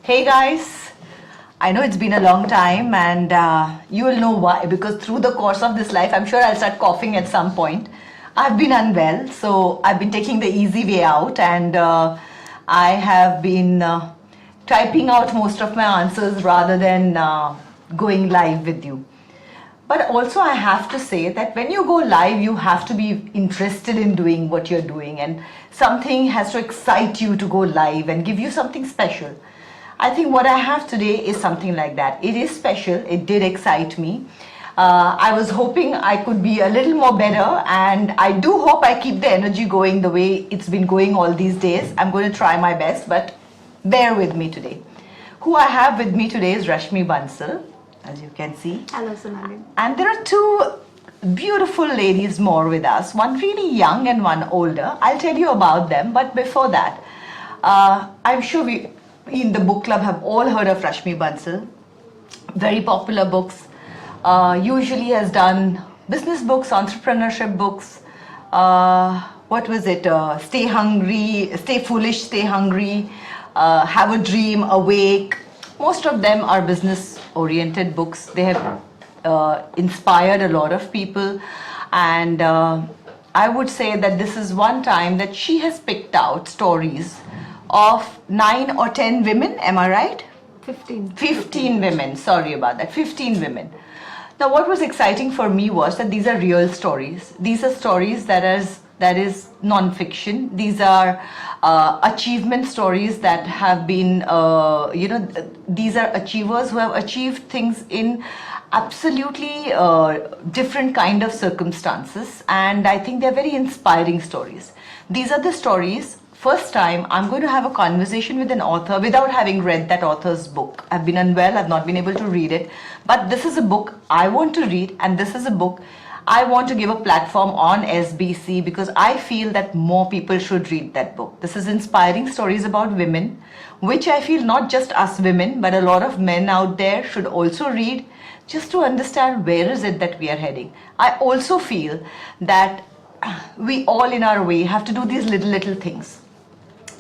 Hey guys, I know it's been a long time and you will know why, because through the course of this life, I'm sure I'll start coughing at some point. I've been unwell, so I've been taking the easy way out and I have been typing out most of my answers rather than going live with you. But also, I have to say that when you go live, you have to be interested in doing what you're doing, and something has to excite you to go live and give you something special. I think what I have today is something like that. It is special, it did excite me. I was hoping I could be a little more better, and I do hope I keep the energy going the way it's been going all these days. I'm going to try my best, but bear with me today. Who I have with me today is Rashmi Bansal, as you can see. Hello, Sonali. And there are two beautiful ladies more with us, one really young and one older. I'll tell you about them, but before that, I'm sure we in the book club have all heard of Rashmi Bansal. Very popular books. Usually has done business books, entrepreneurship books. What was it? Stay Hungry, Stay Foolish, Stay Hungry, Have a Dream, Awake. Most of them are business oriented books. They have inspired a lot of people, and I would say that this is one time that she has picked out stories of 9 or 10 women, am I right? 15. 15 women, sorry about that, 15 women. Now what was exciting for me was that these are real stories. These are stories that is non-fiction. These are achievement stories that have been, these are achievers who have achieved things in absolutely different kind of circumstances, and I think they're very inspiring stories. These are the stories. First time I'm going to have a conversation with an author without having read that author's book. I've been unwell, I've not been able to read it, but this is a book I want to read, and this is a book I want to give a platform on SBC because I feel that more people should read that book. This is inspiring stories about women, which I feel not just us women, but a lot of men out there should also read, just to understand where is it that we are heading. I also feel that we all in our way have to do these little things.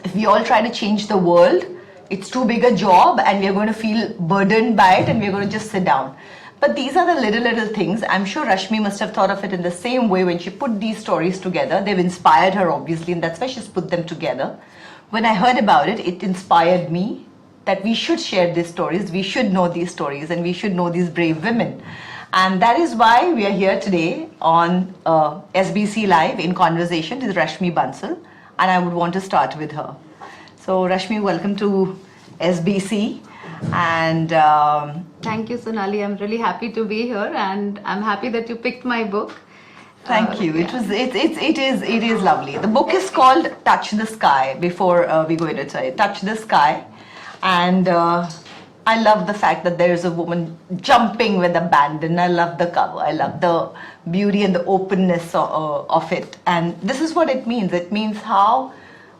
If we all try to change the world, it's too big a job and we're going to feel burdened by it and we're going to just sit down. But these are the little things. I'm sure Rashmi must have thought of it in the same way when she put these stories together. They've inspired her, obviously, and that's why she's put them together. When I heard about it, it inspired me that we should share these stories, we should know these stories, and we should know these brave women. And that is why we are here today on SBC Live in conversation with Rashmi Bansal, and I would want to start with her. So Rashmi, welcome to SBC. And Thank you, Sonali. I'm really happy to be here, and I'm happy that you picked my book. Thank you. Yeah. It is lovely. The book is called Touch the Sky. Before we go into it, Touch the Sky, and I love the fact that there is a woman jumping with abandon. I love the cover. I love the beauty and the openness of it. And this is what it means. It means how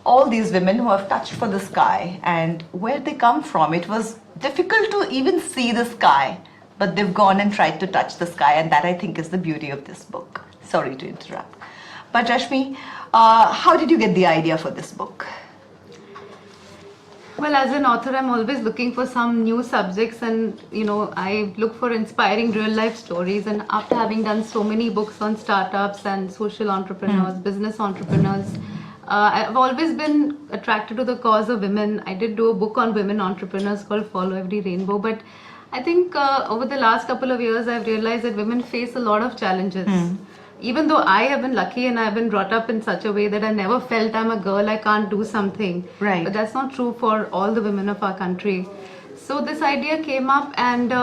all these women who have touched for the sky and where they come from. It was difficult to even see the sky, but they've gone and tried to touch the sky, and that I think is the beauty of this book. Sorry to interrupt. But Rashmi, how did you get the idea for this book? Well, as an author, I'm always looking for some new subjects, and I look for inspiring real life stories. And after having done so many books on startups and social entrepreneurs, business entrepreneurs, I've always been attracted to the cause of women. I did do a book on women entrepreneurs called Follow Every Rainbow, but I think over the last couple of years, I've realized that women face a lot of challenges. Even though I have been lucky and I've been brought up in such a way that I never felt I'm a girl, I can't do something. Right. But that's not true for all the women of our country. So this idea came up, and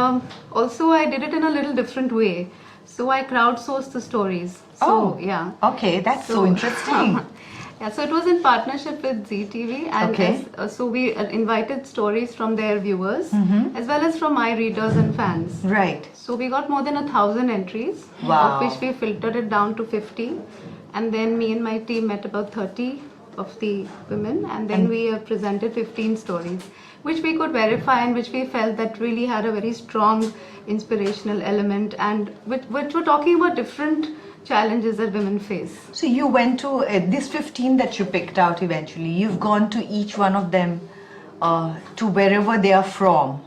also I did it in a little different way. So I crowdsourced the stories. So, yeah. Okay, that's so interesting. Yeah, so it was in partnership with ZTV, and Okay. so we invited stories from their viewers as well as from my readers and fans. Right. So we got more than 1,000 entries, Wow. of which we filtered it down to 50, and then me and my team met about 30 of the women, and then we presented 15 stories, which we could verify and which we felt that really had a very strong inspirational element, and which were talking about different challenges that women face. So you went to these 15 that you picked out eventually. You've gone to each one of them to wherever they are from?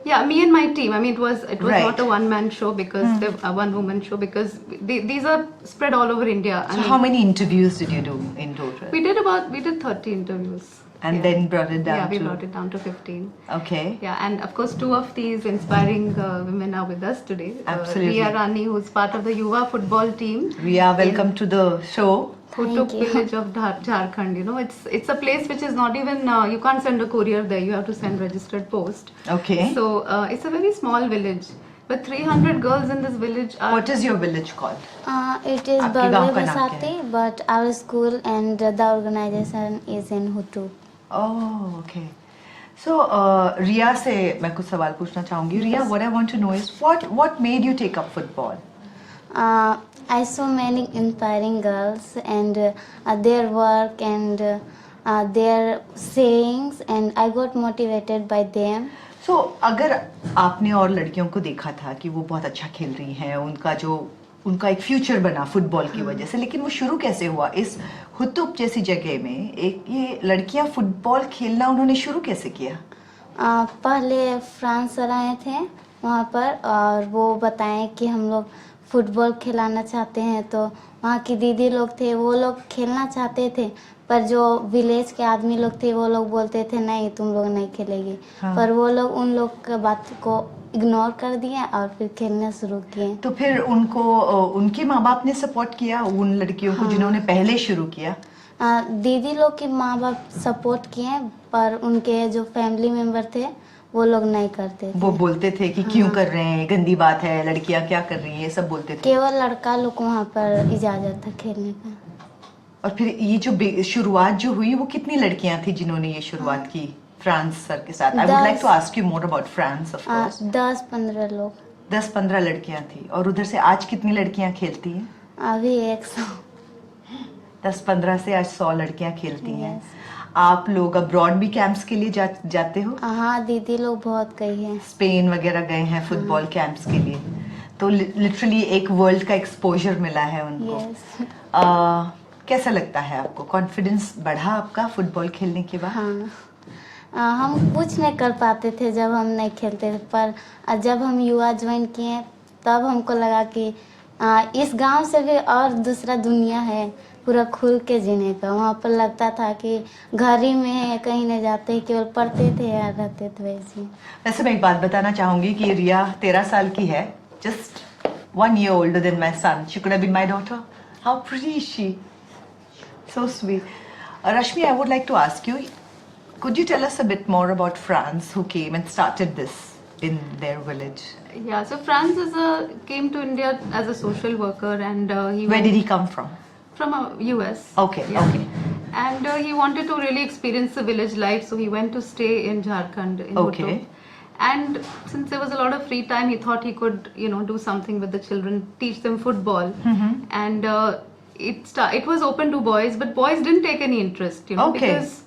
Yeah, me and my team. I mean, it was Right. Hmm. not a one-man show because a one-woman show because these are spread all over India. I So mean, how many interviews did you do in total? we did 30 interviews. And Yeah. then brought it down Yeah, we to... brought it down to 15. Okay. Yeah, and of course, two of these inspiring women are with us today. Absolutely. Ria Rani, who's part of the Yuva football team. Ria, welcome to the show. Hutuk Thank you. village of Jharkhand. You know, it's a place which is not even you can't send a courier there. You have to send registered post. Okay. So it's a very small village, but 300 girls in this village are. What is your village called? It is आपके Barwe गांव का नाम क्या Basati, but our school and the organization is in Hutu. Oh, okay. So, Ria से मैं कुछ सवाल पूछना चाहूँगी. Ria, what I want to know is what made you take up football? I saw many inspiring girls and their work and their sayings, and I got motivated by them. So, अगर आपने और लड़कियों को देखा था कि वो बहुत अच्छा खेल रही हैं, उनका एक फ्यूचर बना फुटबॉल की वजह से, लेकिन वो शुरू कैसे हुआ इस हुतुप जैसी जगह में? एक ये लड़कियां फुटबॉल खेलना उन्होंने शुरू कैसे किया? पहले फ्रांस सर आए थे वहाँ पर और वो बताएं कि हम लोग फुटबॉल खिलाना चाहते हैं, तो वहाँ की दीदी लोग थे, वो लोग खेलना चाहते थे, पर जो विलेज के आदमी लोग थे वो लोग बोलते थे नहीं तुम लोग नहीं खेलेगी। हाँ। पर वो लोग उन लोग के बात को इग्नोर कर दिए और फिर खेलना शुरू किए। तो फिर उनको उनके माँ बाप ने सपोर्ट किया उन लड़कियों को जिन्होंने पहले शुरू किया? दीदी लोग के माँ बाप सपोर्ट किए, पर उनके जो फैमिली मेंबर थे वो लोग नहीं करते थे। वो बोलते थे कि क्यों कर रहे हैं, गंदी बात है, लड़कियां क्या कर रही हैं, ये सब बोलते थे। केवल लड़का लोग को वहाँ पर इजाजत था खेलने का। और फिर ये जो शुरुआत जो हुई वो कितनी लड़कियां थी जिन्होंने ये शुरुआत की फ्रांस सर के साथ? I would like to ask you more about France of course. 10-15 लोग। 10-15 लड़कियां थी। और उधर से आज कितनी लड़कियां खेलती हैं? अभी 100। 10-15 से आज 100 लड़कियां खेलती हैं। Yes. आप लोग अब्रॉड भी कैंप्स के लिए जाते हो? हाँ, दीदी लोग बहुत गई हैं। स्पेन वगैरह गए हैं फुटबॉल कैंप्स के लिए, तो लिटरली एक वर्ल्ड का एक्सपोजर मिला है उनको। Yes. कैसा लगता है आपको? कॉन्फिडेंस बढ़ा आपका फुटबॉल खेलने के बाद? हाँ, हम कुछ नहीं कर पाते थे जब हम नहीं खेलते थे, पर जब हम युवा ज्वाइन किए तब हमको लगा कि इस गांव से भी और दूसरा दुनिया है पूरा खुल के जीने का। वहाँ पर लगता था कि घर ही में है, कहीं नहीं जाते, केवल पढ़ते थे या रहते थे वैसे। वैसे मैं एक बात बताना चाहूंगी कि रिया 13 साल की है, just 1 year older than my son. She could have been my daughter. How pretty is she? So sweet. Rashmi, I would like to ask you, could you tell us a bit more about Franz, who came and started this in their village? Yeah, so Franz came to India as a social worker, and Where did he come from? From US. Okay, Yeah. okay. And he wanted to really experience the village life, so he went to stay in Jharkhand in Okay. Hutu. And since there was a lot of free time, he thought he could, do something with the children, teach them football. And it was open to boys, but boys didn't take any interest, Okay. because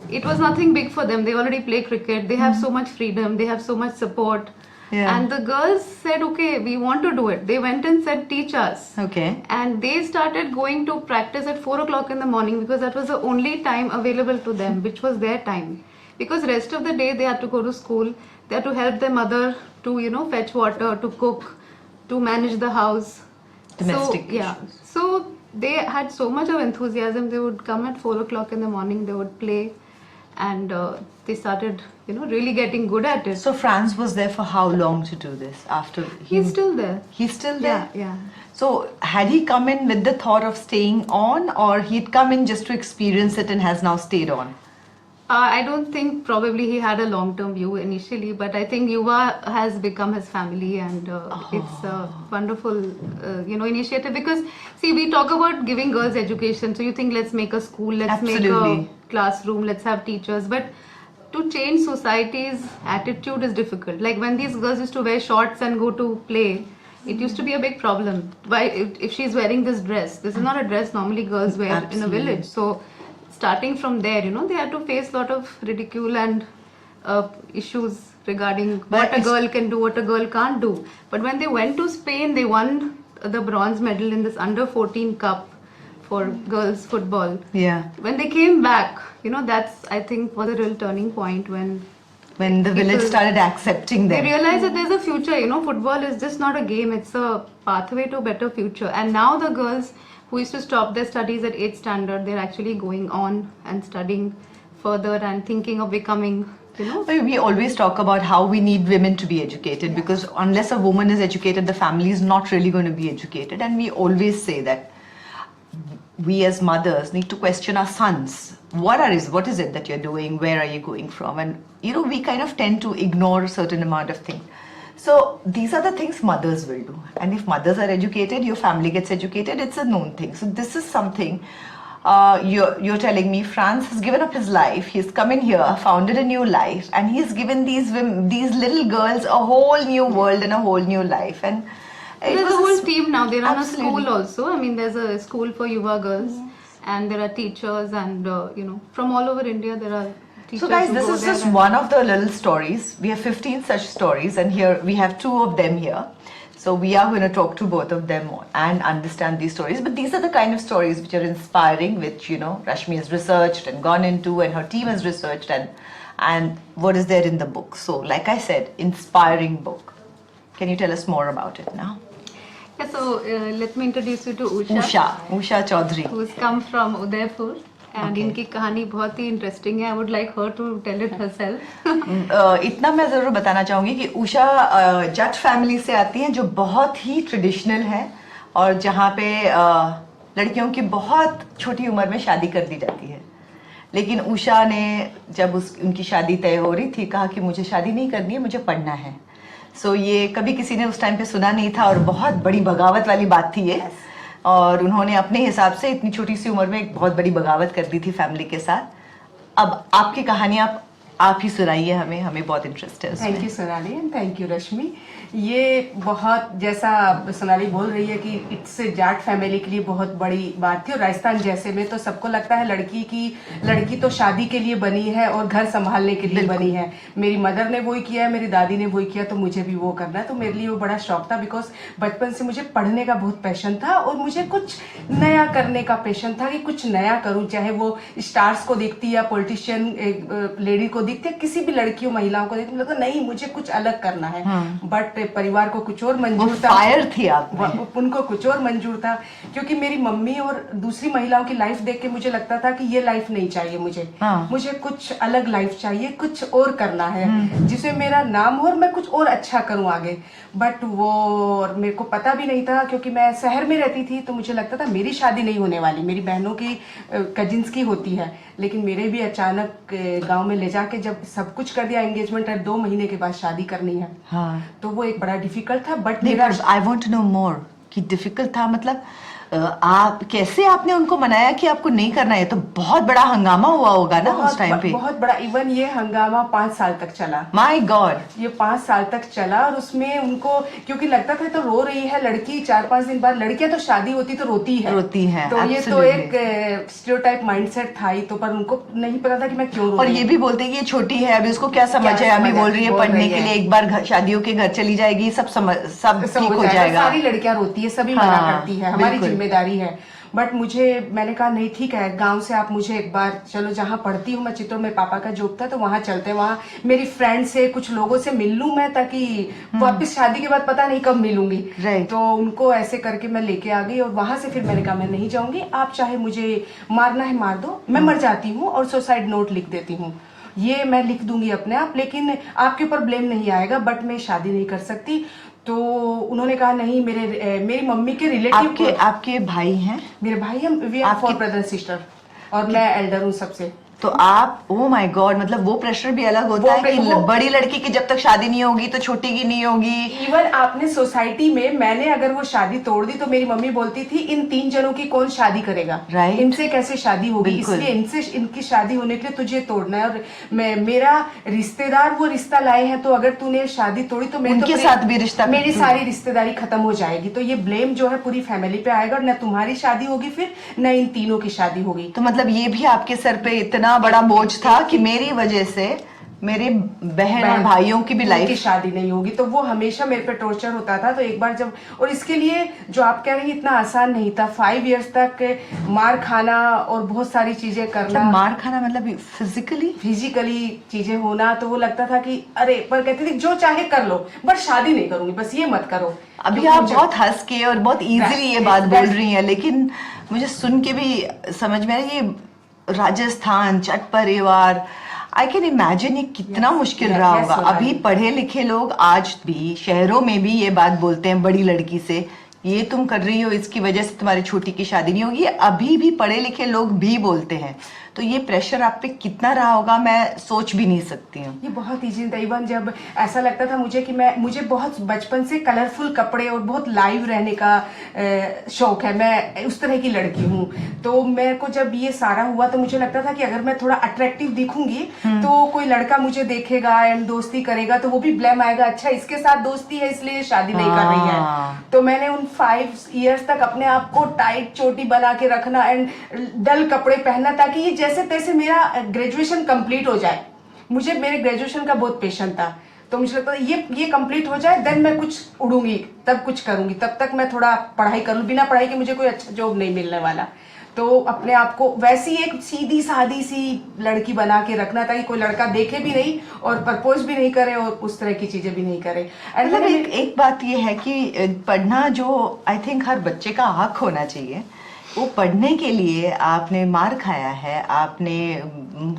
it was nothing big for them. They already play cricket. They have so much freedom. They have so much support. Yeah. And the girls said, okay, we want to do it. They went and said, teach us. Okay. And they started going to practice at 4 o'clock in the morning because that was the only time available to them, which was their time. Because rest of the day they had to go to school, they had to help their mother to, fetch water, to cook, to manage the house. Domestic So, yeah. issues. So they had so much of enthusiasm. They would come at 4 o'clock in the morning, they would play, and they started, really getting good at it. So Franz was there for how long to do this? After He's still there. He's still there? Yeah. So had he come in with the thought of staying on, or he'd come in just to experience it and has now stayed on? I don't think probably he had a long-term view initially, but I think Yuva has become his family, and it's a wonderful, initiative. Because see, we talk about giving girls education, so you think let's make a school, let's make Absolutely. a classroom, let's have teachers, but to change society's attitude is difficult. Like when these girls used to wear shorts and go to play, it used to be a big problem. Why, if she's wearing this dress, this is not a dress normally girls wear in a Absolutely. village. So starting from there, they had to face a lot of ridicule and issues regarding But what a it's- girl can do, what a girl can't do. But when they went to Spain, they won the bronze medal in this under 14 cup for girls football. Yeah. When they came back, that's, I think, was a real turning point When the village People- started accepting they them. realized that there's a future. Football is just not a game, it's a pathway to a better future. And now the girls who used to stop their studies at 8th standard, they're actually going on and studying further and thinking of becoming, We always talk about how we need women to be educated, because unless a woman is educated, the family is not really going to be educated. And we always say that we as mothers need to question our sons. What is it that you're doing? Where are you going from? And we kind of tend to ignore a certain amount of things. So these are the things mothers will do. And if mothers are educated, your family gets educated. It's a known thing. So this is something you're telling me. Franz has given up his life. He's come in here, founded a new life, and he's given these little girls a whole new world and a whole new life. And it there's was a whole team now. They run Absolutely. a school also. I mean, there's a school for Yuva girls, and there are teachers, and from all over India there are teachers. So guys, who this go is there just and- one of the little stories. We have 15 such stories, and here we have 2 of them here. So we are going to talk to both of them and understand these stories. But these are the kind of stories which are inspiring, which Rashmi has researched and gone into, and her team has researched, and what is there in the book. So like I said, inspiring book. Can you tell us more about it now? Yeah, so let me introduce you to Usha, Chaudhary. who's come from Udaipur. And Okay. इनकी कहानी बहुत ही interesting है. I would like her to tell it herself. इतना मैं ज़रूर बताना चाहूँगी कि उषा जट फैमिली से आती हैं, जो बहुत ही ट्रेडिशनल है, और जहाँ पे लड़कियों की बहुत छोटी उम्र में शादी कर दी जाती है. लेकिन उषा ने जब उनकी शादी तय हो रही थी, कहा कि मुझे शादी नहीं करनी है, मुझे पढ़ना है. सो ये कभी किसी ने उस टाइम पे सुना नहीं था, और बहुत बड़ी बगावत वाली बात थी ये. और उन्होंने अपने हिसाब से इतनी छोटी सी उम्र में एक बहुत बड़ी बगावत कर दी थी फैमिली के साथ. अब आपकी कहानी आप ही सुनाइए हमें बहुत इंटरेस्ट है उसमें. Thank you Sonali and thank you Rashmi. ये बहुत, जैसा सोनाली बोल रही है कि इट्स जाट फैमिली के लिए बहुत बड़ी बात थी. और राजस्थान जैसे में तो सबको लगता है लड़की तो शादी के लिए बनी है और घर संभालने के लिए बनी है. मेरी मदर ने वही किया है, मेरी दादी ने वही किया, तो मुझे भी वो करना है. तो मेरे लिए वो बड़ा शौक था, बिकॉज बचपन से मुझे पढ़ने का बहुत पैशन था और मुझे कुछ नया करने का पैशन था कि कुछ नया करूं. चाहे वो स्टार्स को देखती या पॉलिटिशियन लेडी को देखती या किसी भी लड़कियों महिलाओं को देखती, लगता नहीं मुझे कुछ अलग करना है. बट परिवार को कुछ और मंजूर था. फायर थी आप. उनको कुछ और मंजूर था, क्योंकि मेरी मम्मी और दूसरी महिलाओं की लाइफ देख के मुझे लगता था कि ये लाइफ नहीं चाहिए मुझे. मुझे कुछ अलग लाइफ चाहिए, कुछ और करना है जिसमें मेरा नाम हो और मैं कुछ और अच्छा करूं आगे. बट वो मेरे को पता भी नहीं था, क्योंकि मैं शहर में रहती थी, तो मुझे लगता था मेरी शादी नहीं होने वाली, मेरी बहनों की कजिन्स की होती है. लेकिन मेरे भी अचानक गांव में ले जाके जब सब कुछ कर दिया, एंगेजमेंट है, 2 महीने के बाद शादी करनी है. तो वो एक बड़ा डिफिकल्ट था. बट मेरा आई वांट टू नो मोर कि डिफिकल्ट था मतलब आप कैसे आपने उनको मनाया कि आपको नहीं करना है. तो बहुत बड़ा हंगामा हुआ होगा ना उस टाइम पे. बहुत बड़ा. इवन ये हंगामा 5 साल तक चला. My God. ये 5 साल तक चला. और उसमें उनको क्योंकि लगता था तो रो रही है लड़की, 4-5 दिन बाद लड़कियां तो शादी होती तो रोती है. तो ये तो एक स्टीरियोटाइप माइंडसेट था ही. तो पर उनको नहीं पता था कि मैं क्यों रो और ये भी बोलते हैं कि ये छोटी है, अभी उसको क्या समझ है, अभी बोल रही है पढ़ने के लिए, एक बार शादियों के घर चली जाएगी, सब ठीक हो जाएगा. सारी लड़कियां रोती है, सभी मना करती है, हमारी जिम्मेदारी है. बट मैंने कहा नहीं ठीक है, गांव से आप मुझे एक बार चलो, जहाँ पढ़ती हूँ मैं, चित्तौड़ में पापा का जॉब था, तो वहां चलते हैं. वहां मेरी फ्रेंड से कुछ लोगों से मिल लूं मैं, ताकि वापस शादी के बाद पता नहीं कब मिलूंगी. तो उनको ऐसे करके मैं लेके आ गई. और वहां से फिर मैंने कहा मैं नहीं जाऊंगी, आप चाहे मुझे मारना है मार दो, मैं मर जाती हूँ और सुसाइड नोट लिख देती हूँ, ये मैं लिख दूंगी अपने आप, लेकिन आपके ऊपर ब्लेम नहीं आएगा. बट मैं शादी नहीं कर सकती. तो उन्होंने कहा नहीं, मेरी मम्मी के रिलेटिव. आपके भाई हैं? मेरे भाई हम, वी आर 4 ब्रदर सिस्टर, और मैं एल्डर हूँ सबसे. तो आप, ओ माय गॉड, मतलब वो प्रेशर भी अलग होता है कि बड़ी लड़की की जब तक शादी नहीं होगी तो छोटी की नहीं होगी. इवन आपने सोसाइटी में, मैंने अगर वो शादी तोड़ दी तो मेरी मम्मी बोलती थी इन 3 जनों की कौन शादी करेगा, इनसे कैसे शादी होगी, इसलिए इनकी शादी होने के लिए तुझे तोड़ना है. और मेरा रिश्तेदार वो रिश्ता लाए हैं, तो अगर तूने शादी तोड़ी तो उनके साथ भी रिश्ता, मेरी सारी रिश्तेदारी खत्म हो जाएगी. तो ये ब्लेम जो है पूरी फैमिली पे आएगा, और न तुम्हारी शादी होगी फिर, न इन तीनों की शादी होगी. तो मतलब ये भी आपके सर पे इतना बड़ा बोझ था कि मेरी वजह से मेरे बहन और भाइयों की भी उनकी लाइफ शादी नहीं होगी, तो वो हमेशा मेरे पे टॉर्चर होता था। तो एक बार जब, और इसके लिए जो आप कह रही हैं इतना आसान नहीं था, 5 इयर्स तक मार खाना और बहुत सारी चीजें करना, मार खाना मतलब फिजिकली चीजें होना, तो वो लगता था कि अरे, पर कहती थी जो चाहे कर लो बट शादी नहीं करूंगी, बस ये मत करो। अभी क्योंकि आप मुझे- बहुत हंस के और बहुत इजीली ये बात बोल रही हैं, लेकिन मुझे सुन के भी समझ में आ रहा है ये राजस्थान चट परिवार, आई कैन इमेजिन ये कितना मुश्किल yes, रहा yes, होगा। सोनाली। अभी पढ़े लिखे लोग आज भी शहरों में भी ये बात बोलते हैं बड़ी लड़की से, ये तुम कर रही हो इसकी वजह से तुम्हारी छोटी की शादी नहीं होगी, अभी भी पढ़े लिखे लोग भी बोलते हैं। तो ये प्रेशर आप पे कितना रहा होगा मैं सोच भी नहीं सकती हूँ। ये बहुत ईजी था। इवन जब ऐसा लगता था मुझे कि मुझे बहुत बचपन से कलरफुल कपड़े और बहुत लाइव रहने का शौक है, मैं उस तरह की लड़की हूँ। तो मेरे को जब ये सारा हुआ तो मुझे लगता था कि अगर मैं थोड़ा अट्रैक्टिव दिखूंगी तो कोई लड़का मुझे देखेगा एंड दोस्ती करेगा, तो वो भी ब्लेम आएगा, अच्छा इसके साथ दोस्ती है इसलिए शादी नहीं कर रही है। तो मैंने उन 5 इयर्स तक अपने आप को टाइट चोटी बना के रखना एंड डल कपड़े पहनना, ताकि ये जैसे तैसे मेरा ग्रेजुएशन कंप्लीट हो जाए। मुझे मेरे ग्रेजुएशन का बहुत पेशन था, तो मुझे लगता था ये कंप्लीट हो जाए, देन मैं कुछ उड़ूंगी, तब कुछ करूंगी, तब तक मैं थोड़ा पढ़ाई कर लूं, बिना पढ़ाई के मुझे कोई अच्छा जॉब नहीं मिलने वाला। तो अपने आप को वैसी एक सीधी सादी सी लड़की बना के रखना था कि कोई लड़का देखे भी नहीं और प्रपोज भी नहीं करे और उस तरह की चीजें भी नहीं करे। मतलब एक बात ये है कि पढ़ना जो आई थिंक हर बच्चे का हक होना चाहिए, वो पढ़ने के लिए आपने मार खाया है, आपने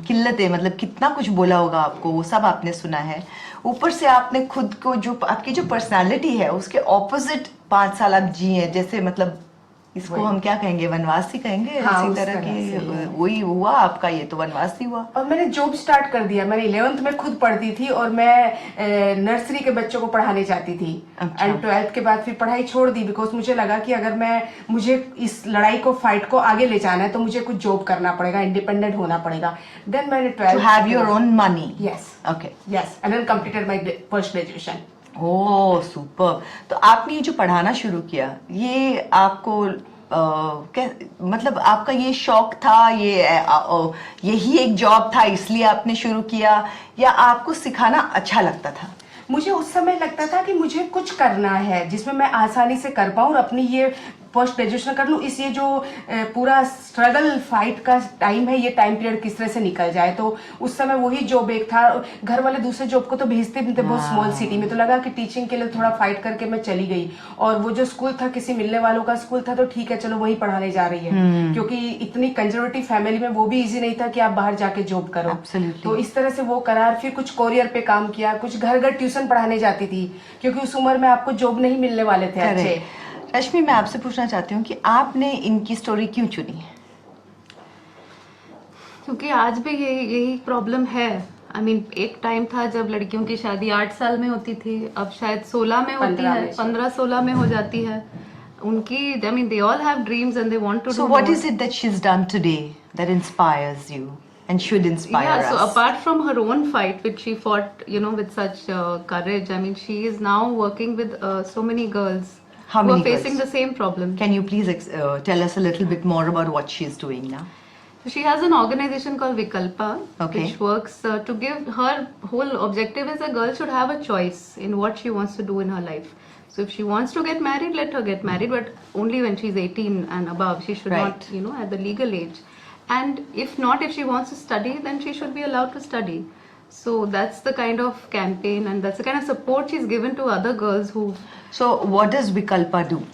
किल्लतें मतलब कितना कुछ बोला होगा आपको, वो सब आपने सुना है। ऊपर से आपने खुद को जो आपकी जो पर्सनालिटी है उसके ऑपोजिट 5 साल आप जिए, जैसे मतलब इसको हम क्या कहेंगे, वनवास ही कहेंगे। हाँ, इसी उस तरह तरह से की वही हुआ आपका, ये तो वनवास ही हुआ। और मैंने जॉब स्टार्ट कर दिया। मैंने 11th में खुद पढ़ती थी और मैं नर्सरी के बच्चों को पढ़ाने जाती थी। अच्छा। एंड 12th के बाद फिर पढ़ाई छोड़ दी, बिकॉज मुझे लगा कि अगर मुझे इस लड़ाई को, फाइट को आगे ले जाना है तो मुझे कुछ जॉब करना पड़ेगा, इंडिपेंडेंट होना पड़ेगा। देन मैंने 12th to have your own money. Yes okay, yes, and then completed my post graduation. Oh super. तो आपने ये जो पढ़ाना शुरू किया, ये आपको मतलब आपका ये शौक था, यही एक जॉब था इसलिए आपने शुरू किया, या आपको सिखाना अच्छा लगता था? मुझे उस समय लगता था कि मुझे कुछ करना है जिसमें मैं आसानी से कर पाऊँ और अपनी ये पोस्ट ग्रेजुएशन कर लूँ। इस ये जो पूरा स्ट्रगल फाइट का टाइम है, ये टाइम पीरियड किस तरह से निकल जाए। तो उस समय वही जॉब एक था। घर वाले दूसरे जॉब को तो भेजते भी थे, बहुत स्मॉल सिटी में, तो लगा कि टीचिंग के लिए थोड़ा फाइट करके मैं चली गई। और वो जो स्कूल था किसी मिलने वालों का स्कूल था, तो ठीक है चलो वही पढ़ाने जा रही है, क्योंकि इतनी कंजर्वेटिव फैमिली में वो भी ईजी नहीं था कि आप बाहर जाके जॉब करो। Absolutely. तो इस तरह से वो करार, फिर कुछ कोरियर पे काम किया, कुछ घर घर ट्यूशन पढ़ाने जाती थी, क्योंकि उस उम्र में आपको जॉब नहीं मिलने वाले थे अच्छे। रश्मि, मैं आपसे पूछना चाहती हूँ कि आपने इनकी स्टोरी क्यों चुनी? क्योंकि आज भी यही प्रॉब्लम है। आई मीन एक टाइम था जब लड़कियों की शादी 8 साल में होती थी, अब शायद 16 में होती है, 15-16 में हो जाती है उनकी। I mean they all have dreams and they want to do. So what is it that she's done today that inspires you and should inspire us? So apart from her own fight, which she fought, with such courage, I mean, she is now working with so many girls How who many are facing girls? the same problem. Can you please tell us a little bit more about what she's doing now? So she has an organization called Vikalpa, Okay. which works to give her whole objective is a girl should have a choice in what she wants to do in her life. So if she wants to get married, let her get married, but only when she's 18 and above. She should Right. not, at the legal age. And if not, if she wants to study, then she should be allowed to study. So that's the kind of campaign and that's the kind of support she's given to other girls who. So what does Vikalpa do?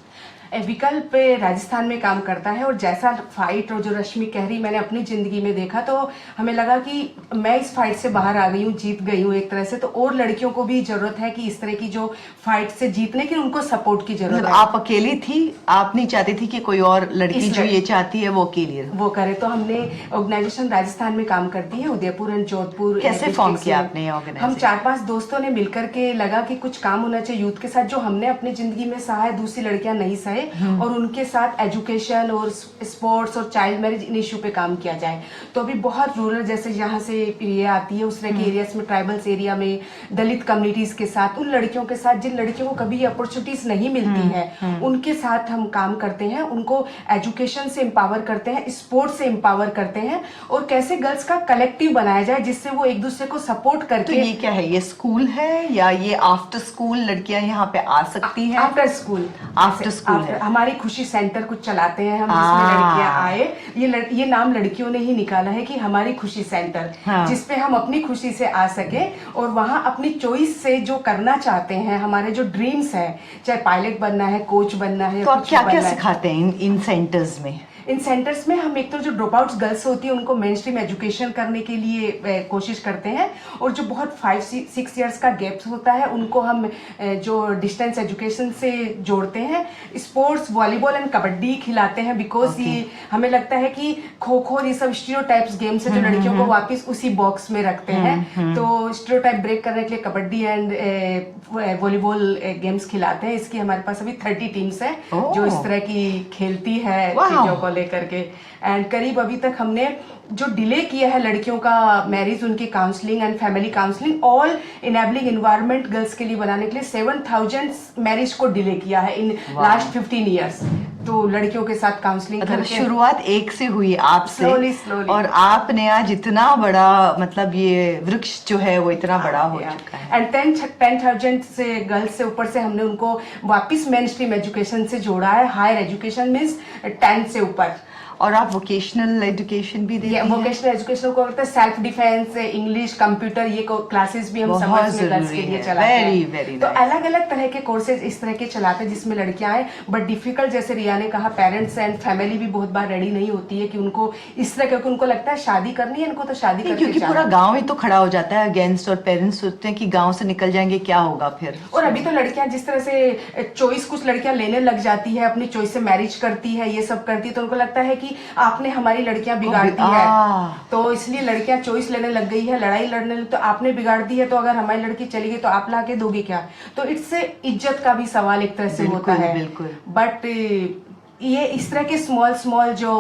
विकल्प राजस्थान में काम करता है। और जैसा fight और जो रश्मि कह रही मैंने अपनी जिंदगी में देखा, तो हमें लगा कि मैं इस फाइट से बाहर आ गई हूँ, जीत गई हूँ एक तरह से, तो और लड़कियों को भी जरूरत है कि इस तरह की जो फाइट से जीतने की उनको सपोर्ट की जरूरत मतलब है। आप अकेली थी, आप नहीं चाहती थी कि कोई और लड़की जो ये चाहती है वो अकेली रहे? वो करे। तो हमने ऑर्गेनाइजेशन राजस्थान में काम करती है, उदयपुर एंड जोधपुर। कैसे फॉर्म किया आपने ये ऑर्गेनाइजेशन? हम 4-5 दोस्तों ने मिलकर के लगा कि कुछ काम होना चाहिए यूथ के साथ, जो हमने अपनी जिंदगी में सहा है दूसरी लड़कियां नहीं सहे, जाए और उनके साथ एजुकेशन और स्पोर्ट्स और चाइल्ड मैरिज इन इशू पे काम किया जाए। तो अभी बहुत रूरल जैसे यहाँ से ये आती है उस तरह के एरियाज में, ट्राइबल्स एरिया में, दलित कम्युनिटीज के साथ, उन लड़कियों के साथ जिन लड़कियों को कभी अपॉर्चुनिटीज नहीं मिलती है, उनके साथ हम काम करते हैं, उनको एजुकेशन से एम्पावर करते हैं, स्पोर्ट्स से एम्पावर करते हैं और कैसे गर्ल्स का कलेक्टिव बनाया जाए जिससे वो एक दूसरे को सपोर्ट तो करके। ये क्या है, ये स्कूल है या ये आफ्टर स्कूल लड़कियां यहाँ पे आ सकती हैं? आफ्टर स्कूल, आफ्टर स्कूल है। हमारी खुशी सेंटर कुछ चलाते हैं हम जिसमें लड़कियां आए। ये नाम लड़कियों ने ही निकाला है कि हमारी खुशी सेंटर, जिसपे हम अपनी खुशी से आ सके और वहां अपनी चॉइस से जो करना चाहते हैं, हमारे जो ड्रीम्स है, चाहे पायलट बनना है, कोच बनना है, तो आप कुछ क्या बनना क्या है। सिखाते हैं इन सेंटर्स में? इन सेंटर्स में हम एक तो जो ड्रॉप आउट्स गर्ल्स होती है उनको मेन स्ट्रीम एजुकेशन करने के लिए कोशिश करते हैं और जो बहुत 5-6 इयर्स का गैप्स होता है उनको हम जो डिस्टेंस एजुकेशन से जोड़ते हैं। स्पोर्ट्स, वॉलीबॉल एंड कबड्डी खिलाते हैं बिकॉज ये हमें लगता है कि खो खो ये सब स्टीरियोटाइप्स गेम्स है जो लड़कियों को वापस उसी बॉक्स में रखते हैं। तो स्टीरियोटाइप ब्रेक करने के लिए कबड्डी एंड वॉलीबॉल गेम्स खिलाते हैं। इसकी हमारे पास अभी 30 टीम्स है जो इस तरह की खेलती है चीजों को लेकर के। एंड करीब अभी तक हमने जो डिले किया है लड़कियों का मैरिज, उनकी counselling and family counselling, all enabling environment girls के लिए बनाने के लिए 7000 मैरिज को डिले किया है इन लास्ट 15 इयर्स। तो लड़कियों के साथ काउंसलिंग मतलब करके शुरुआत एक से हुई आपसे, Slowly. और आपने आज इतना बड़ा, मतलब ये वृक्ष जो है वो इतना बड़ा हो चुका है। एंड 10,000 से गर्ल्स से ऊपर से हमने उनको वापस मेन स्ट्रीम एजुकेशन से जोड़ा है। हायर एजुकेशन मीन्स 10 से ऊपर। और आप वोकेशनल एजुकेशन भी देते हैं? वोकेशनल एजुकेशन को करते हैं, सेल्फ डिफेंस, इंग्लिश, कंप्यूटर, ये क्लासेस भी हम बहुत समाज में गर्ल्स के जरूरी लिए है। चलाते हैं। Very तो nice. अलग अलग तरह के कोर्सेज इस तरह के चलाते हैं जिसमें लड़कियां आए, बट डिफिकल्ट, जैसे रिया ने कहा, पेरेंट्स एंड फैमिली भी बहुत बार रेडी नहीं होती है कि उनको इस तरह, क्योंकि उनको लगता है शादी करनी है, इनको तो शादी करके क्योंकि पूरा गांव ही तो खड़ा हो जाता है अगेंस्ट, और पेरेंट्स सोचते हैं कि गांव से निकल जाएंगे क्या होगा फिर। और अभी तो लड़कियां जिस तरह से चॉइस कुछ लड़कियां लेने लग जाती है, अपनी चॉइस से मैरिज करती है, ये सब करती है, तो उनको लगता है कि आपने हमारी लड़कियां बिगाड़ दी है, तो इसलिए लड़कियां चॉइस लेने लग गई है, लड़ाई लड़ने लग, तो आपने बिगाड़ दी है, तो अगर हमारी लड़की चली गई तो आप ला के दोगे क्या? तो इससे इज्जत का भी सवाल एक तरह से होता है। बिल्कुल। बट ये इस तरह के स्मॉल जो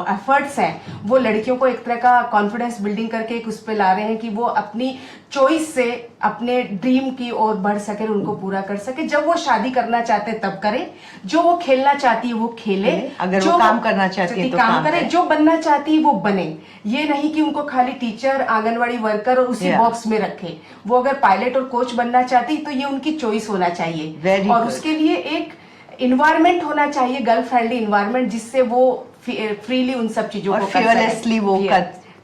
एफर्ट्स हैं वो लड़कियों को एक तरह का कॉन्फिडेंस बिल्डिंग करके एक उस पे ला रहे हैं कि वो अपनी चॉइस से अपने ड्रीम की ओर बढ़ सके, उनको पूरा कर सके। जब वो शादी करना चाहते हैं तब करें, जो वो खेलना चाहती है वो खेले, अगर वो काम करना चाहती है तो काम करे, जो बनना चाहती है वो बने। ये नहीं कि उनको खाली टीचर, आंगनवाड़ी वर्कर और उसी बॉक्स में रखे। वो अगर पायलट और कोच बनना चाहती तो ये उनकी चॉइस होना चाहिए, और उसके लिए एक इन्वायरमेंट होना चाहिए, गर्ल फ्रेंडली इन्वायरमेंट, जिससे वो फ्रीली उन सब चीजों को फियरलेसली वो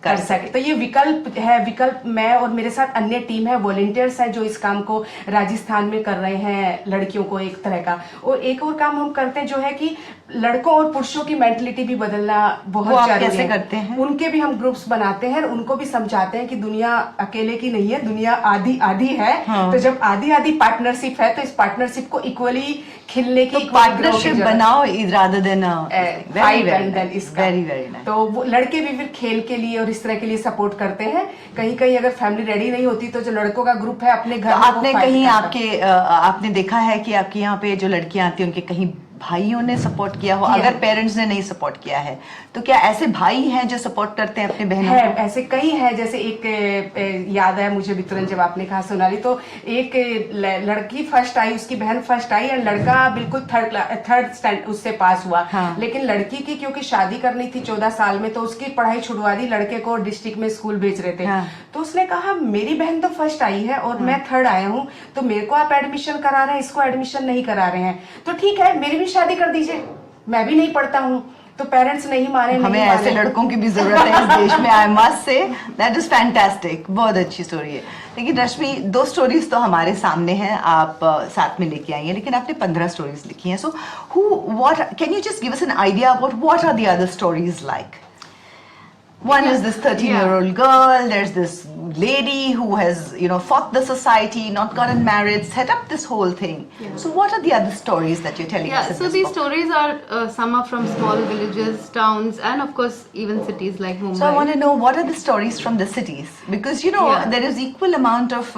कर सके। तो ये विकल्प है। विकल्प मैं और मेरे साथ अन्य टीम है, वॉलंटियर्स हैं जो इस काम को राजस्थान में कर रहे हैं, लड़कियों को एक तरह का। और एक और काम हम करते हैं जो है कि लड़कों और पुरुषों की मेंटलिटी भी बदलना बहुत जरूरी है। कैसे करते हैं? उनके भी हम ग्रुप्स बनाते हैं, उनको भी समझाते हैं कि दुनिया अकेले की नहीं है, दुनिया आधी आधी है। तो जब आधी आधी पार्टनरशिप है तो इस पार्टनरशिप को इक्वली खिलने की पार्टनरशिप बनाओ rather than वेरी नाइस। तो वो लड़के भी फिर खेल के लिए और इस तरह के लिए सपोर्ट करते हैं। कहीं कहीं अगर फैमिली रेडी नहीं होती तो जो लड़कों का ग्रुप है अपने घर में, आपने कहीं आपने देखा है कि आपके यहाँ पे जो लड़कियां आती हैं उनके कहीं भाइयों ने सपोर्ट किया हो? अगर पेरेंट्स ने नहीं सपोर्ट किया है तो क्या ऐसे भाई हैं जो सपोर्ट करते हैं अपने बहनों को? ऐसे कई हैं। जैसे एक याद है मुझे भी तुरंत जब आपने कहा सोनाली, तो एक लड़की फर्स्ट आई, उसकी बहन फर्स्ट आई, और लड़का बिल्कुल थर्ड स्टैंड उससे पास हुआ। लेकिन लड़की की क्योंकि शादी करनी थी 14 साल में, तो उसकी पढ़ाई छुड़वा दी, लड़के को डिस्ट्रिक्ट में स्कूल भेज रहे थे। तो उसने कहा मेरी बहन तो फर्स्ट आई है और मैं थर्ड आया हूँ, तो मेरे को आप एडमिशन करा रहे हैं, इसको एडमिशन नहीं करा रहे हैं, तो ठीक है मेरी भी शादी कर दीजिए, मैं भी नहीं पढ़ता हूँ। तो पेरेंट्स नहीं माने। हमें ऐसे लड़कों की भी जरूरत है इस देश में। I must say that is fantastic, बहुत अच्छी स्टोरी है। लेकिन रश्मि, 2 स्टोरीज तो हमारे सामने हैं, आप साथ में लेके आई हैं, लेकिन आपने 15 स्टोरीज लिखी हैं। So what can you just give us an idea about what are the other stories like? One is this 13-year-old girl, there's this lady who has, fought the society, not gotten married, set up this whole thing. So what are the other stories that you're telling us in so this these book? stories are some are from small villages, towns, and of course even cities like Mumbai. So I want to know, what are the stories from the cities? Because, there is equal amount of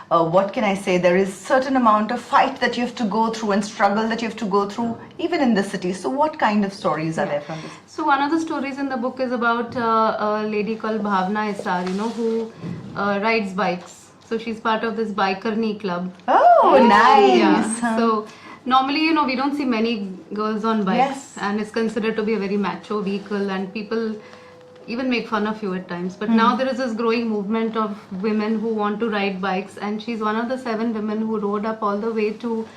what can I say? There is certain amount of fight that you have to go through and struggle that you have to go through, even in the city. So, what kind of stories are there from this? So one of the stories in the book is about a lady called Bhavna Isar, who rides bikes. So she's part of this Bikerni club. Oh, nice. Yeah. So normally, we don't see many girls on bikes, Yes. and it's considered to be a very macho vehicle, and people even make fun of you at times. But now there is this growing movement of women who want to ride bikes, and she's one of the 7 women who rode up all the way to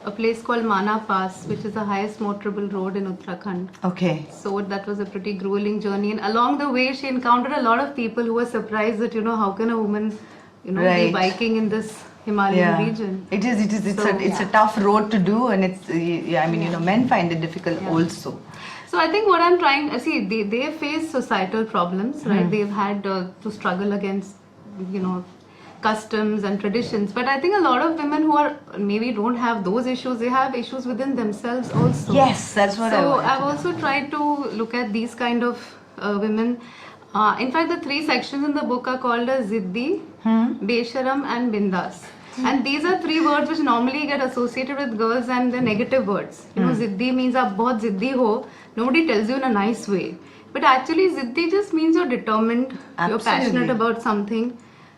a place called Mana Pass, which is the highest motorable road in Uttarakhand. Okay. So that was a pretty grueling journey, and along the way she encountered a lot of people who were surprised that how can a woman Right. be biking in this Himalayan region. It is. It's So, a tough road to do, and it's. I mean, men find it difficult also. So I think what I'm trying see they face societal problems, right? They've had to struggle against customs and traditions, but I think a lot of women who are maybe don't have those issues, they have issues within themselves also. Yes, that's what I So wanted I've to know. also tried to look at these kind of women. In fact, the 3 sections in the book are called as Ziddi, Besharam and Bindas. And these are 3 words which normally get associated with girls, and they're negative words. Ziddi means aap bahut ziddi ho. Nobody tells you in a nice way. But actually, Ziddi just means you're determined, you're passionate Absolutely. about something,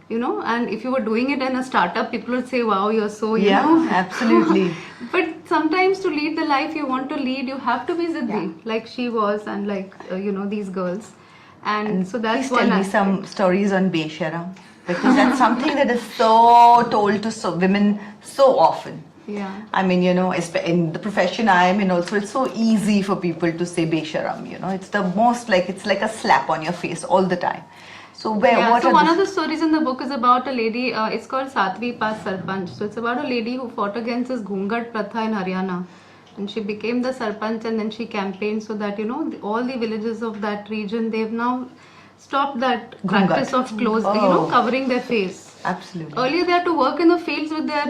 and if you were doing it in a startup, people would say, wow, you're so, Yeah, absolutely. But sometimes to lead the life you want to lead, you have to be Ziddi, like she was, and like, these girls. And so that's Please tell one me aspect. some stories on Besharam, because that's something that is so told to women so often. Yeah. I mean, in the profession I am in also, it's so easy for people to say Besharam, it's the most it's like a slap on your face all the time. So what so are one the- of the stories in the book is about a lady, it's called Satvi Pass Sarpanch. So it's about a lady who fought against this Ghungat Pratha in Haryana. And she became the Sarpanch, and then she campaigned so that, all the villages of that region, they've now stopped that Ghungat. practice of clothes, Oh. covering their face. Absolutely. Earlier they had to work in the fields with their,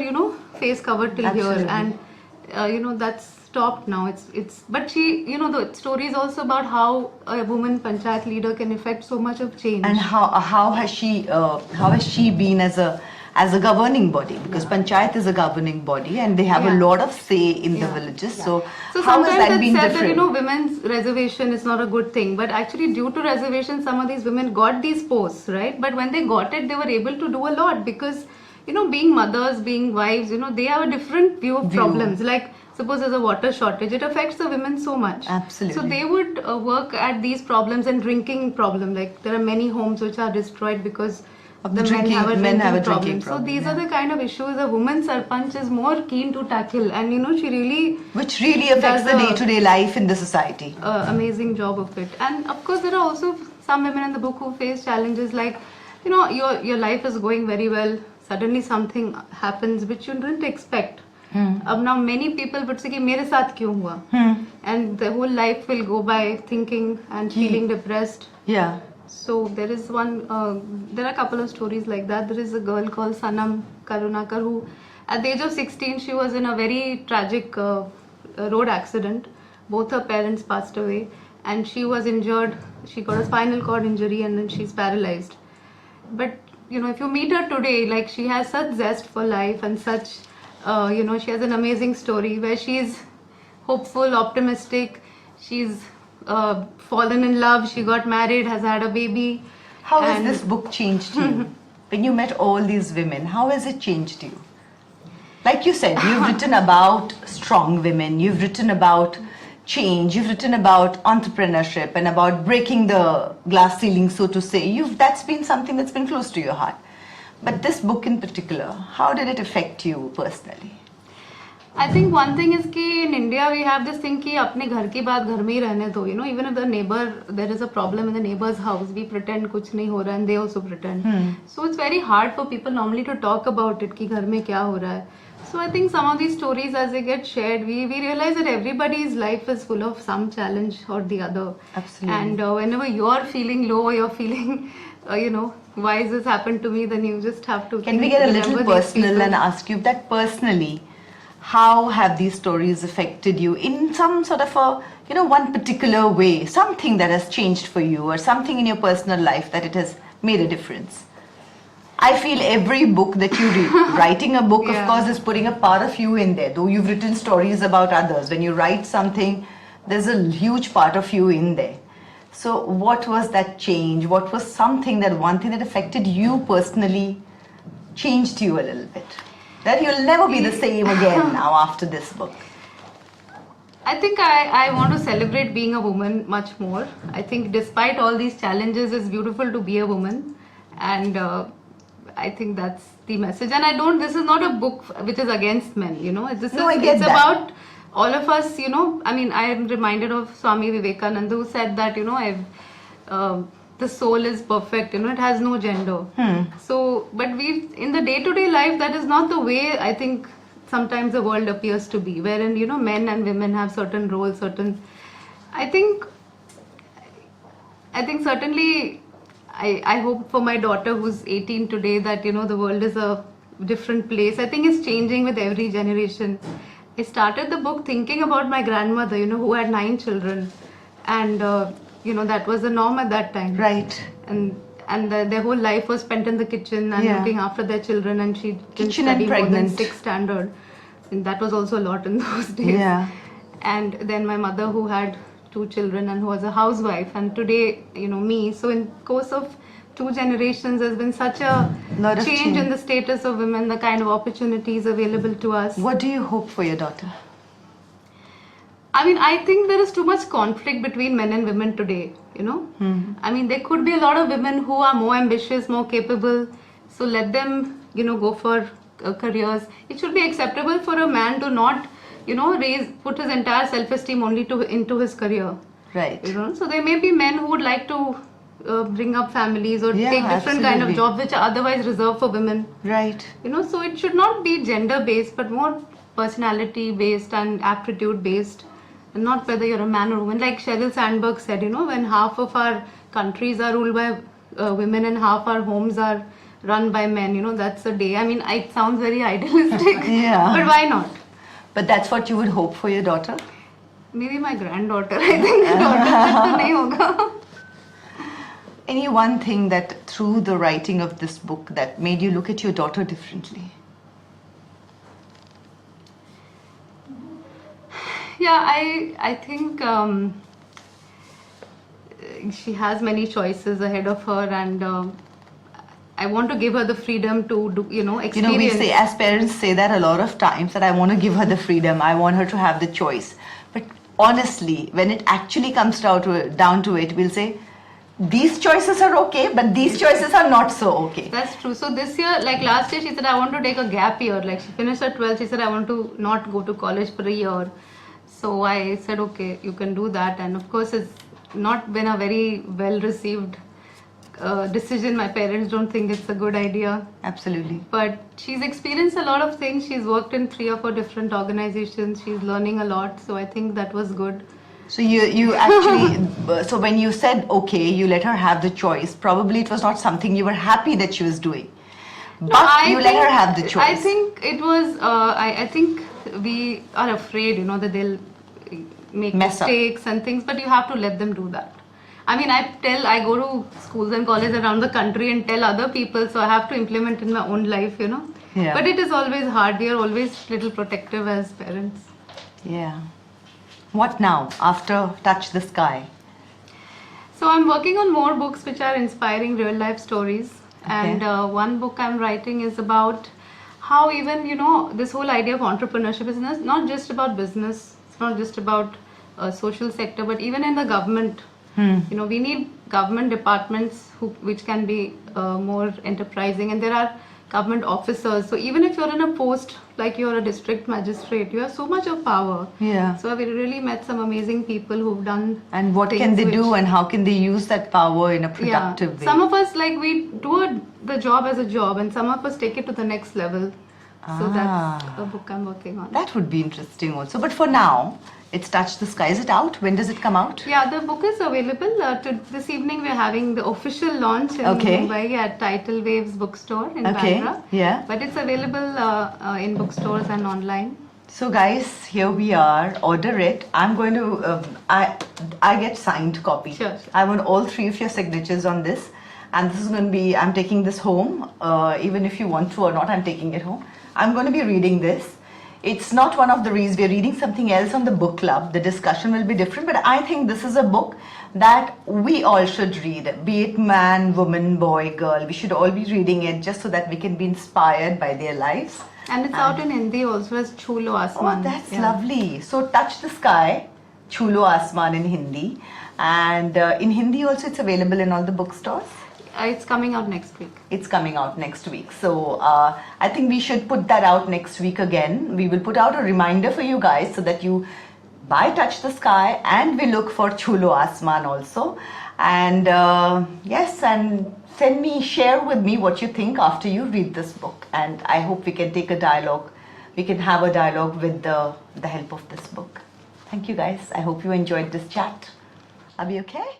face covered till Absolutely. here, and that's stopped now. It's but she, the story is also about how a woman panchayat leader can effect so much of change. And how has she been as a governing body, because panchayat is a governing body and they have a Yeah. lot of say in the Yeah. villages. So, So how has sometimes that it's been said different? that women's reservation is not a good thing, but actually due to reservation, some of these women got these posts, right? But when they got it, they were able to do a lot because being mothers, being wives, they have a different view of problems. Like suppose there's a water shortage, it affects the women so much. Absolutely. So they would work at these problems, and drinking problem. Like there are many homes which are destroyed because Of the men drinking- have a men have a problem. drinking So problem, these yeah. are the kind of issues a woman sarpanch is more keen to tackle, and she really Which really affects does the a- day-to-day life in the society. amazing job of it. And of course there are also some women in the book who face challenges like your life is going very well, suddenly something happens which you didn't expect. Ab now many people would say कि मेरे साथ क्यों हुआ, and the whole life will go by thinking and feeling depressed. Yeah. So there is there are a couple of stories like that. There is a girl called Sanam Karunakar who, at the age of 16, she was in a very tragic road accident. Both her parents passed away, and she was injured. She got a spinal cord injury, and then she's paralyzed. But if you meet her today, like she has such zest for life and such, she has an amazing story where she's hopeful, optimistic. She's fallen in love. She got married, has had a baby. How has And- this book changed you? When you met all these women, how has it changed you? Like you said, you've written about strong women, you've written about change, you've written about entrepreneurship and about breaking the glass ceiling, so to say. That's been something that's been close to your heart. But this book in particular, how did it affect you personally? I think one thing is कि in India we have this thing कि अपने घर की बात घर में ही रहने दो. Even if the neighbor, there is a problem in the neighbor's house, we pretend कुछ नहीं हो रहा है and they also pretend. So it's very hard for people normally to talk about it कि घर में क्या हो रहा है. So I think some of these stories as they get shared, we realize that everybody's life is full of some challenge or the other. Absolutely. And whenever you're feeling low, you're feeling, why has this happened to me, then you just have to Can we get a little remember these personal people. and ask you that personally, how have these stories affected you in some sort of a, one particular way, something that has changed for you or something in your personal life that it has made a difference? I feel every book that you read, writing a book, of Yeah. course, is putting a part of you in there. Though you've written stories about others, when you write something, there's a huge part of you in there. So, what was that change? What was something that one thing that affected you personally, changed you a little bit? That you'll never be the same again now after this book. I think I want to celebrate being a woman much more. I think despite all these challenges, it's beautiful to be a woman, and I think that's the message. And this is not a book which is against men, you know. No, I get it's that. about all of us, you know. I mean, I am reminded of Swami Vivekananda, who said that, you know, the soul is perfect, you know, it has no gender. So, but in the day-to-day life, that is not the way I think sometimes the world appears to be, wherein, you know, men and women have certain roles, I think certainly I hope for my daughter who's 18 today that, you know, the world is a different place. I think it's changing with every generation. I started the book thinking about my grandmother, you know, who had 9 children, and you know, that was the norm at that time. Right. And their whole life was spent in the kitchen and Yeah. looking after their children, and she didn't Kitchen and study more than pregnant. 6th standard, and that was also a lot in those days. Yeah. And then my mother, who had 2 children and who was a housewife, and today, you know, me. So in course of 2 generations, there's been such a Lot of change change. in the status of women, the kind of opportunities available to us. What do you hope for your daughter? I mean, I think there is too much conflict between men and women today, you know. I mean, there could be a lot of women who are more ambitious, more capable. So let them, you know, go for careers. It should be acceptable for a man to not, you know, put his entire self-esteem only into his career. Right. You know, so there may be men who would like to bring up families or Yeah, take different kind of absolutely. jobs which are otherwise reserved for women. Right. You know, so it should not be gender based, but more personality based and aptitude based, and not whether you're a man or woman. Like Sheryl Sandberg said, you know, when half of our countries are ruled by women and half our homes are run by men, you know, that's a day. I mean, it sounds very idealistic, Yeah. but why not? But that's what you would hope for your daughter? Maybe my granddaughter. I think daughter तो नहीं होगा. Any one thing that through the writing of this book that made you look at your daughter differently? Yeah, I think she has many choices ahead of her, and I want to give her the freedom to do, you know, You experience. know, we say, as parents say that a lot of times, that I want to give her the freedom, I want her to have the choice. But honestly, when it actually comes down to it, we'll say, these choices are okay, but these choices are not so okay. That's true. So this year, like last year, she said, I want to take a gap year. Like she finished her 12th, she said, I want to not go to college for a year. So I said, okay, you can do that. And of course, it's not been a very well received decision. My parents don't think it's a good idea. Absolutely. But she's experienced a lot of things. She's worked in 3 or 4 different organizations. She's learning a lot. So I think that was good. So you actually, so when you said, okay, you let her have the choice, probably it was not something you were happy that she was doing. But you let her have the choice. I think it was, I think we are afraid, you know, that they'll make Mess up. mistakes and things, but you have to let them do that. I mean, I go to schools and colleges around the country and tell other people, so I have to implement in my own life, you know. Yeah. But it is always hard. We are always little protective as parents. Yeah. What now, after Touch the Sky? So I'm working on more books which are inspiring real life stories. And one book I'm writing is about how even, you know, this whole idea of entrepreneurship is not just about business. It's not just about social sector, but even in the government. You know, we need government departments which can be more enterprising, and there are government officers. So even if you're in a post like you're a district magistrate, you have so much of power. Yeah. So we really met some amazing people who've done. And what can things they do, which- and how can they use that power in a productive way? Some of us, like, we do the job as a job, and some of us take it to the next level. So that's a book I'm working on. That would be interesting also. But for now, it's Touch the Sky. Is it out? When does it come out? Yeah, the book is available. This evening we're having the official launch in Okay. Mumbai at Tidal Waves bookstore in Okay, Bandra. yeah. But it's available in bookstores and online. So guys, here we are. Order it. I'm going to. I get signed copy. Sure. I want all 3 of your signatures on this. And this is going to be, I'm taking this home, even if you want to or not, I'm taking it home. I'm going to be reading this. It's not one of the reads. We're reading something else on the book club. The discussion will be different, but I think this is a book that we all should read, be it man, woman, boy, girl. We should all be reading it just so that we can be inspired by their lives. And it's out in Hindi also as Chulo Asman. Oh, that's Yeah. lovely. So, Touch the Sky, Chulo Asman in Hindi. And in Hindi also it's available in all the bookstores. It's coming out next week. It's coming out next week. So I think we should put that out next week again. We will put out a reminder for you guys so that you buy Touch the Sky and we look for Chulo Asman also. And yes, and share with me what you think after you read this book. And I hope we can take a dialogue. We can have a dialogue with the help of this book. Thank you guys. I hope you enjoyed this chat. Are we okay?